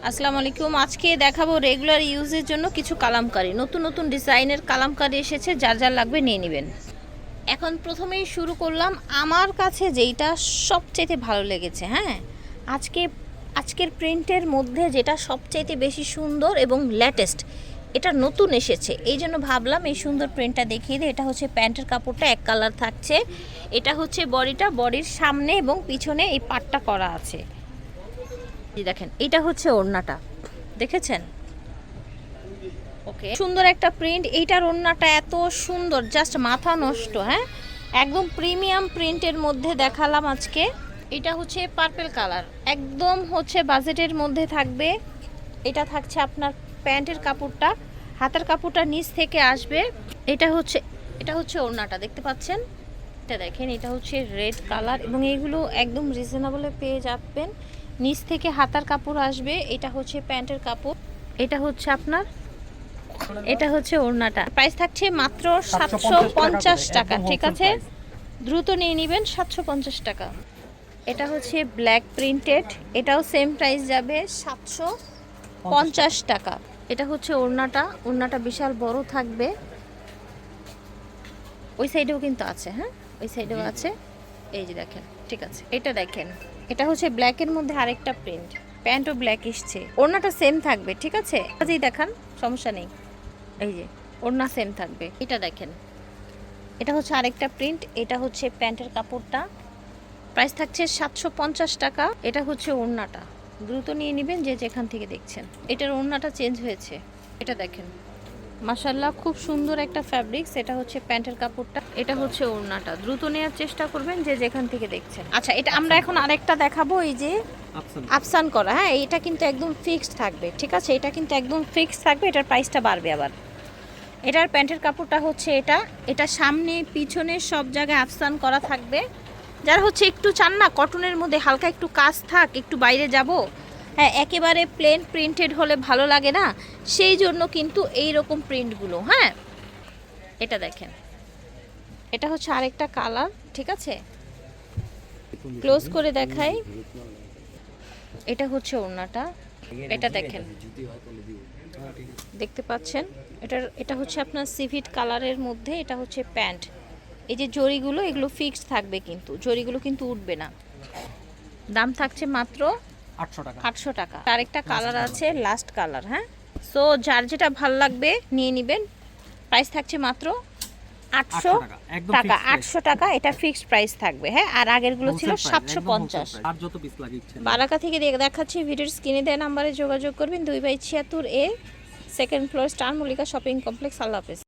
আসসালামু আলাইকুম। আজকে দেখাবো রেগুলার ইউজের জন্য কিছু কালামকারী, নতুন নতুন ডিজাইনের কালামকারী এসেছে, যার যার লাগবে নিয়ে নেবেন। এখন প্রথমেই শুরু করলাম আমার কাছে যেইটা সবচেয়ে ভালো লেগেছে। হ্যাঁ, আজকের প্রিন্টের মধ্যে যেটা সবচেয়ে বেশি সুন্দর এবং লেটেস্ট, এটা নতুন এসেছে, এই জন্য ভাবলাম এই সুন্দর প্রিন্টটা দেখিয়ে দিই। এটা হচ্ছে প্যান্টের কাপড়টা এক কালার থাকছে, এটা হচ্ছে বডির সামনে এবং পিছনে এই পাটটা করা আছে। দেখেন, এটা হচ্ছে ওড়নাটা, দেখেছেন? ওকে, সুন্দর একটা প্রিন্ট। এইটার ওড়নাটা এত সুন্দর, জাস্ট মাথা নষ্ট। হ্যাঁ, একদম প্রিমিয়াম প্রিন্টের মধ্যে দেখালাম আজকে। এটা হচ্ছে পার্পল কালার, একদম হচ্ছে বাজেটের মধ্যে থাকবে। এটা থাকছে আপনার প্যান্টের কাপড়টা, হাতের কাপড়টা নিচ থেকে আসবে। এটা হচ্ছে ওড়নাটা, দেখতে পাচ্ছেন? এটা দেখেন, এটা হচ্ছে রেড কালার এবং এইগুলো একদম রিজনেবলে পেয়ে যাবেন। নিচ থেকে হাতার কাপড় আসবে। এটা হচ্ছে প্যান্টের কাপড়, এটা হচ্ছে ওড়নাটা। প্রাইস থাকছে মাত্র 750 টাকা। ঠিক আছে, দ্রুত নিয়ে নেবেন, 750 টাকা। এটা হচ্ছে ব্ল্যাক প্রিন্টেড, এটাও সেম প্রাইস যাবে 750 টাকা। এটা হচ্ছে ওড়নাটা বিশাল বড় থাকবে। ওই সাইডেও কিন্তু আছে, হ্যাঁ ওই সাইডেও আছে, এই যে দেখেন। ঠিক আছে, এটা দেখেন, এটা হচ্ছে ব্ল্যাকের মধ্যে আরেকটা প্রিন্ট, প্যান্টও ব্ল্যাক এসছে, ওড়নাটা সেম থাকবে। ঠিক আছে, কাজেই দেখান, সমস্যা নেই। এই যে ওড়না সেম থাকবে। এটা দেখেন, এটা হচ্ছে আরেকটা প্রিন্ট, এটা হচ্ছে প্যান্টের কাপড়টা। প্রাইস থাকছে 750 টাকা। এটা হচ্ছে ওড়নাটা, দ্রুত নিয়ে নেবেন যে যেখান থেকে দেখছেন। এটার ওড়নাটা চেঞ্জ হয়েছে, এটা দেখেন, মাশাআল্লাহ খুব সুন্দর একটা ফ্যাব্রিক্স। এটা হচ্ছে প্যান্টের কাপড়টা, এটা হচ্ছে ওড়নাটা, দ্রুত নেওয়ার চেষ্টা করবেন যে যেখান থেকে দেখছেন। আচ্ছা, এটা আমরা এখন আরেকটা দেখাবো, এই যে আফসান করা। হ্যাঁ, এটা কিন্তু একদম ফিক্সড থাকবে। ঠিক আছে, এটা কিন্তু একদম ফিক্সড থাকবে, এটার প্রাইসটা বাড়বে আবার। এটার প্যান্টের কাপড়টা হচ্ছে এটা সামনে পিছনে সব জায়গায় আফসান করা থাকবে। যারা হচ্ছে একটু চান না কটনের মধ্যে হালকা একটু কাজ থাক, একটু বাইরে যাব, হ্যাঁ একেবারে প্লেন প্রিন্টেড হলে ভালো লাগে না, সেই জন্য কিন্তু এই রকম প্রিন্টগুলো। হ্যাঁ, এটা দেখেন, এটা হচ্ছে আরেকটা কালার। ঠিক আছে, ক্লোজ করে দেখাই। এটা হচ্ছে ওড়নাটা, এটা দেখেন, দেখতে পাচ্ছেন? এটা হচ্ছে আপনার সিভিট কালারের মধ্যে, এটা হচ্ছে প্যান্ট। এই যে জরিগুলো, এগুলো ফিক্সড থাকবে, কিন্তু জরিগুলো কিন্তু উঠবে না। দাম থাকছে মাত্র 800 টাকা। আরেকটা কালার আছে, লাস্ট কালার। হ্যাঁ, সো যার যেটা ভাল লাগবে নিয়ে নেবেন। প্রাইস থাকছে মাত্র 800 টাকা। 800 টাকা, এটা ফিক্সড প্রাইস থাকবে। হ্যাঁ, আর আগেরগুলো ছিল 750। বারাকা থেকে দেখাচ্ছি, ভিডিওর স্ক্রিনে দেওয়া নাম্বারে যোগাযোগ করবেন। 2/76 A, second floor, star Mallika shopping complex. আল্লাহ হাফেজ।